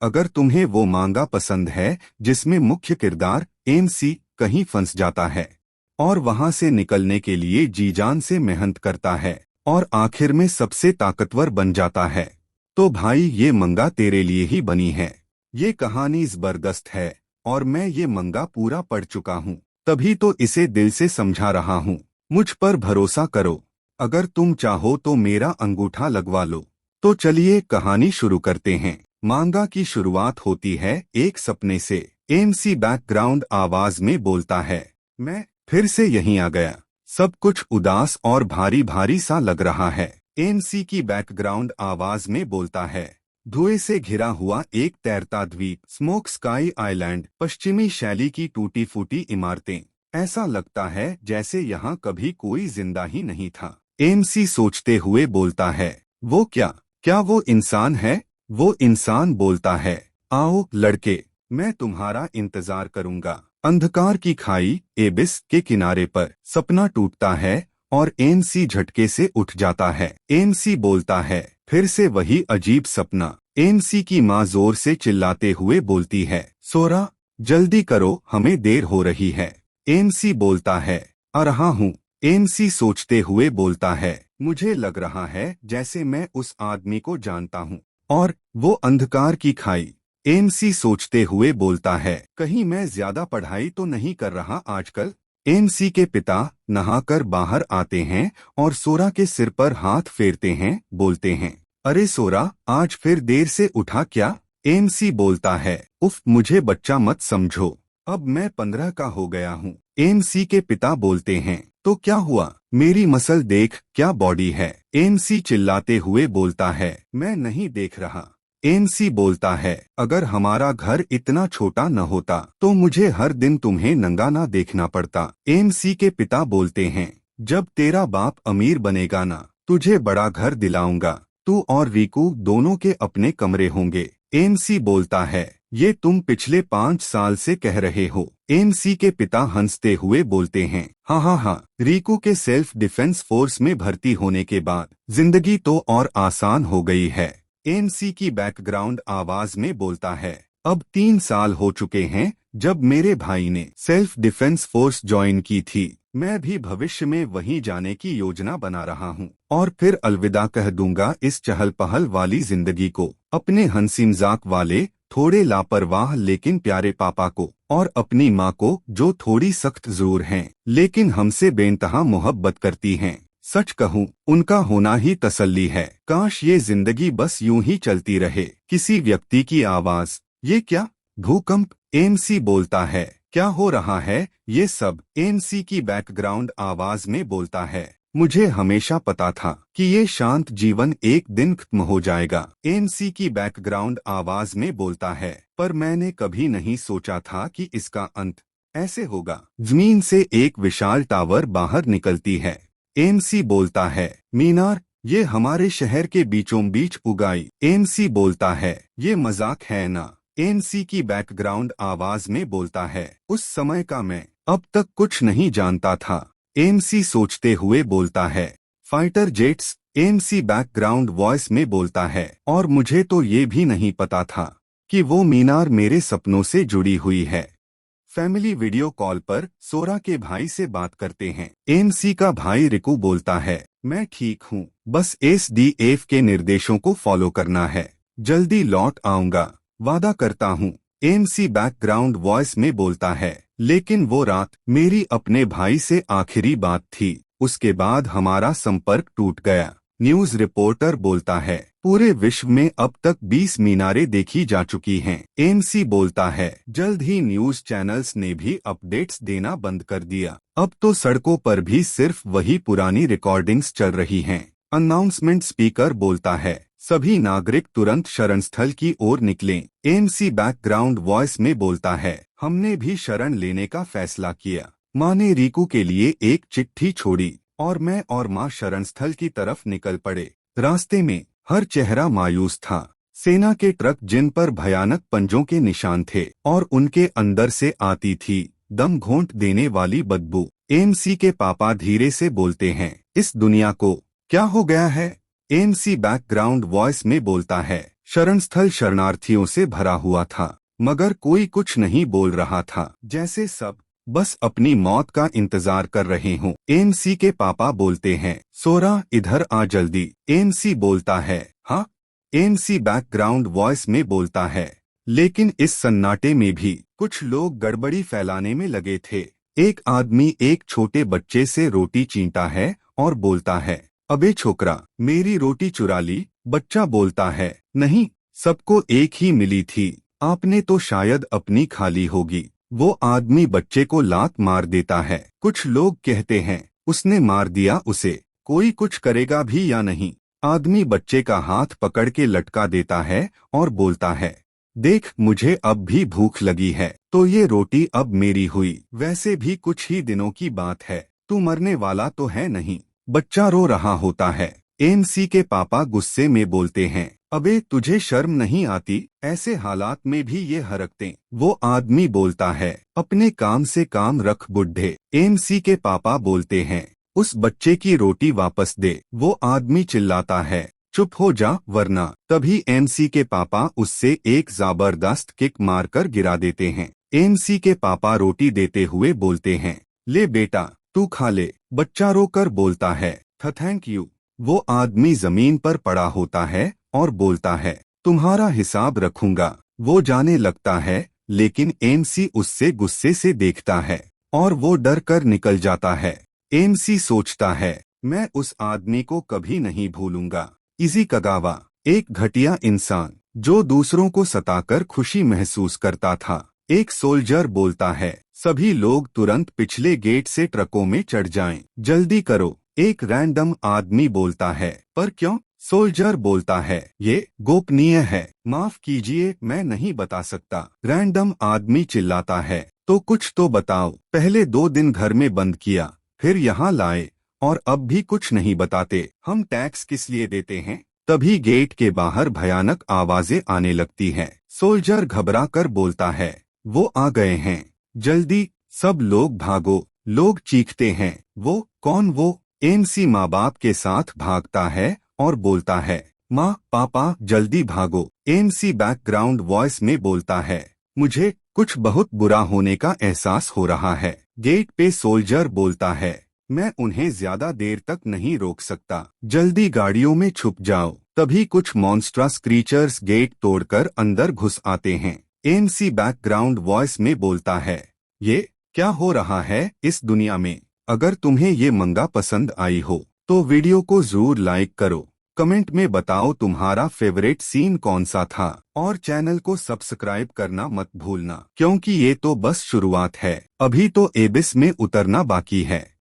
अगर तुम्हें वो मांगा पसंद है जिसमें मुख्य किरदार एमसी कहीं फंस जाता है और वहां से निकलने के लिए जी जान से मेहनत करता है और आखिर में सबसे ताकतवर बन जाता है, तो भाई ये मंगा तेरे लिए ही बनी है। ये कहानी जबरदस्त है और मैं ये मंगा पूरा पढ़ चुका हूँ, तभी तो इसे दिल से समझा रहा हूँ। मुझ पर भरोसा करो, अगर तुम चाहो तो मेरा अंगूठा लगवा लो। तो चलिए कहानी शुरू करते हैं। मांगा की शुरुआत होती है एक सपने से। एमसी बैकग्राउंड आवाज में बोलता है, मैं फिर से यहीं आ गया। सब कुछ उदास और भारी भारी सा लग रहा है। एमसी की बैकग्राउंड आवाज में बोलता है, धुएं से घिरा हुआ एक तैरता द्वीप, स्मोक स्काई आइलैंड, पश्चिमी शैली की टूटी फूटी इमारतें। ऐसा लगता है जैसे यहाँ कभी कोई जिंदा ही नहीं था। एमसी सोचते हुए बोलता है, वो क्या क्या वो इंसान है? वो इंसान बोलता है, आओ लड़के, मैं तुम्हारा इंतजार करूंगा। अंधकार की खाई एबिस के किनारे पर सपना टूटता है और एमसी झटके से उठ जाता है। एमसी बोलता है, फिर से वही अजीब सपना। एमसी की माँ जोर से चिल्लाते हुए बोलती है, सोरा जल्दी करो, हमें देर हो रही है। एमसी बोलता है, आ रहा हूँ। एमसी सोचते हुए बोलता है, मुझे लग रहा है जैसे मैं उस आदमी को जानता हूँ। और वो अंधकार की खाई। एमसी सोचते हुए बोलता है, कहीं मैं ज्यादा पढ़ाई तो नहीं कर रहा आजकल। एमसी के पिता नहाकर बाहर आते हैं और सोरा के सिर पर हाथ फेरते हैं, बोलते हैं, अरे सोरा, आज फिर देर से उठा क्या? एमसी बोलता है, उफ, मुझे बच्चा मत समझो, अब मैं 15 का हो गया हूँ। एमसी के पिता बोलते हैं, तो क्या हुआ? मेरी मसल देख, क्या बॉडी है। एमसी चिल्लाते हुए बोलता है, मैं नहीं देख रहा। एमसी बोलता है, अगर हमारा घर इतना छोटा न होता तो मुझे हर दिन तुम्हें नंगा ना देखना पड़ता। एमसी के पिता बोलते हैं, जब तेरा बाप अमीर बनेगा ना, तुझे बड़ा घर दिलाऊंगा, तू और रीकू दोनों के अपने कमरे होंगे। एमसी बोलता है, ये तुम पिछले 5 साल से कह रहे हो। एमसी के पिता हंसते हुए बोलते हैं, हाँ हाँ हाँ, रीकू के सेल्फ डिफेंस फोर्स में भर्ती होने के बाद जिंदगी तो और आसान हो गई है। एमसी की बैकग्राउंड आवाज में बोलता है, अब 3 साल हो चुके हैं जब मेरे भाई ने सेल्फ डिफेंस फोर्स ज्वाइन की थी। मैं भी भविष्य में वहीं जाने की योजना बना रहा हूँ और फिर अलविदा कह दूंगा इस चहल पहल वाली जिंदगी को, अपने हंसी मजाक वाले थोड़े लापरवाह लेकिन प्यारे पापा को, और अपनी माँ को जो थोड़ी सख्त जरूर हैं लेकिन हमसे बेइंतहा मोहब्बत करती हैं। सच कहूँ, उनका होना ही तसल्ली है। काश ये जिंदगी बस यूं ही चलती रहे। किसी व्यक्ति की आवाज, ये क्या भूकंप? एमसी बोलता है, क्या हो रहा है ये सब? एमसी की बैकग्राउंड आवाज में बोलता है, मुझे हमेशा पता था कि ये शांत जीवन एक दिन खत्म हो जाएगा। एमसी की बैकग्राउंड आवाज में बोलता है, पर मैंने कभी नहीं सोचा था कि इसका अंत ऐसे होगा। जमीन से एक विशाल टावर बाहर निकलती है। एमसी बोलता है, मीनार, ये हमारे शहर के बीचों बीच उगाई। एमसी बोलता है, ये मजाक है ना? एमसी की बैकग्राउंड आवाज में बोलता है, उस समय का मैं अब तक कुछ नहीं जानता था। एमसी सोचते हुए बोलता है, fighter jets. MC background voice में बोलता है, और मुझे तो ये भी नहीं पता था कि वो मीनार मेरे सपनों से जुड़ी हुई है। फैमिली वीडियो कॉल पर सोरा के भाई से बात करते हैं। एमसी का भाई रिकू बोलता है, मैं ठीक हूँ, बस एसडीएफ के निर्देशों को फॉलो करना है। जल्दी लौट आऊंगा, वादा करता हूँ। एमसी बैकग्राउंड वॉइस में बोलता है, लेकिन वो रात मेरी अपने भाई से आखिरी बात थी, उसके बाद हमारा संपर्क टूट गया। न्यूज रिपोर्टर बोलता है, पूरे विश्व में अब तक 20 मीनारें देखी जा चुकी हैं। एमसी बोलता है, जल्द ही न्यूज चैनल्स ने भी अपडेट्स देना बंद कर दिया। अब तो सड़कों पर भी सिर्फ वही पुरानी रिकॉर्डिंग्स चल रही हैं। अनाउंसमेंट स्पीकर बोलता है, सभी नागरिक तुरंत शरण स्थल की ओर निकलें। एमसी बैकग्राउंड वॉइस में बोलता है, हमने भी शरण लेने का फैसला किया। माँ ने रीकू के लिए एक चिट्ठी छोड़ी और मैं और माँ शरण स्थल की तरफ निकल पड़े। रास्ते में हर चेहरा मायूस था। सेना के ट्रक जिन पर भयानक पंजों के निशान थे और उनके अंदर से आती थी दम घोंट देने वाली बदबू। एमसी के पापा धीरे से बोलते हैं, इस दुनिया को क्या हो गया है? एमसी बैकग्राउंड वॉइस में बोलता है, शरणस्थल शरणार्थियों से भरा हुआ था, मगर कोई कुछ नहीं बोल रहा था, जैसे सब बस अपनी मौत का इंतजार कर रहे हों। एमसी के पापा बोलते हैं, सोरा इधर आ जल्दी। एमसी बोलता है, हाँ। एमसी बैकग्राउंड वॉइस में बोलता है, लेकिन इस सन्नाटे में भी कुछ लोग गड़बड़ी फैलाने में लगे थे। एक आदमी एक छोटे बच्चे से रोटी छीनता है और बोलता है, अबे छोकरा, मेरी रोटी चुरा ली। बच्चा बोलता है, नहीं, सबको एक ही मिली थी, आपने तो शायद अपनी खाली होगी। वो आदमी बच्चे को लात मार देता है। कुछ लोग कहते हैं, उसने मार दिया उसे, कोई कुछ करेगा भी या नहीं। आदमी बच्चे का हाथ पकड़ के लटका देता है और बोलता है, देख, मुझे अब भी भूख लगी है, तो ये रोटी अब मेरी हुई। वैसे भी कुछ ही दिनों की बात है, तू मरने वाला तो है नहीं। बच्चा रो रहा होता है। एमसी के पापा गुस्से में बोलते हैं, अबे तुझे शर्म नहीं आती, ऐसे हालात में भी ये हरकतें। वो आदमी बोलता है, अपने काम से काम रख बुड्ढे। एमसी के पापा बोलते हैं, उस बच्चे की रोटी वापस दे। वो आदमी चिल्लाता है, चुप हो जा वरना। तभी एमसी के पापा उससे एक जबरदस्त किक मारकर गिरा देते हैं। एमसी के पापा रोटी देते हुए बोलते हैं, ले बेटा, तू खा ले। बच्चा रोकर बोलता है, थैंक यू। वो आदमी जमीन पर पड़ा होता है और बोलता है, तुम्हारा हिसाब रखूंगा। वो जाने लगता है, लेकिन एमसी उससे गुस्से से देखता है और वो डर कर निकल जाता है। एमसी सोचता है, मैं उस आदमी को कभी नहीं भूलूंगा। इजी कगावा, एक घटिया इंसान जो दूसरों को सताकर खुशी महसूस करता था। एक सोल्जर बोलता है, सभी लोग तुरंत पिछले गेट से ट्रकों में चढ़ जाएं, जल्दी करो। एक रैंडम आदमी बोलता है, पर क्यों? सोल्जर बोलता है, ये गोपनीय है, माफ कीजिए, मैं नहीं बता सकता। रैंडम आदमी चिल्लाता है, तो कुछ तो बताओ। पहले 2 दिन घर में बंद किया, फिर यहाँ लाए और अब भी कुछ नहीं बताते। हम टैक्स किस लिए देते हैं? तभी गेट के बाहर भयानक आवाजें आने लगती हैं। सोल्जर घबरा कर बोलता है, वो आ गए हैं, जल्दी सब लोग भागो। लोग चीखते हैं, वो कौन? वो एमसी माँ बाप के साथ भागता है और बोलता है, माँ पापा जल्दी भागो। एमसी बैकग्राउंड वॉइस में बोलता है, मुझे कुछ बहुत बुरा होने का एहसास हो रहा है। गेट पे सोल्जर बोलता है, मैं उन्हें ज्यादा देर तक नहीं रोक सकता, जल्दी गाड़ियों में छुप जाओ। तभी कुछ मॉन्स्ट्रस क्रीचर्स गेट तोड़कर अंदर घुस आते हैं। एमसी बैकग्राउंड वॉइस में बोलता है, ये क्या हो रहा है इस दुनिया में? अगर तुम्हें ये मंगा पसंद आई हो तो वीडियो को जरूर लाइक करो। कमेंट में बताओ तुम्हारा फेवरेट सीन कौन सा था और चैनल को सब्सक्राइब करना मत भूलना, क्योंकि ये तो बस शुरुआत है, अभी तो एबिस में उतरना बाकी है।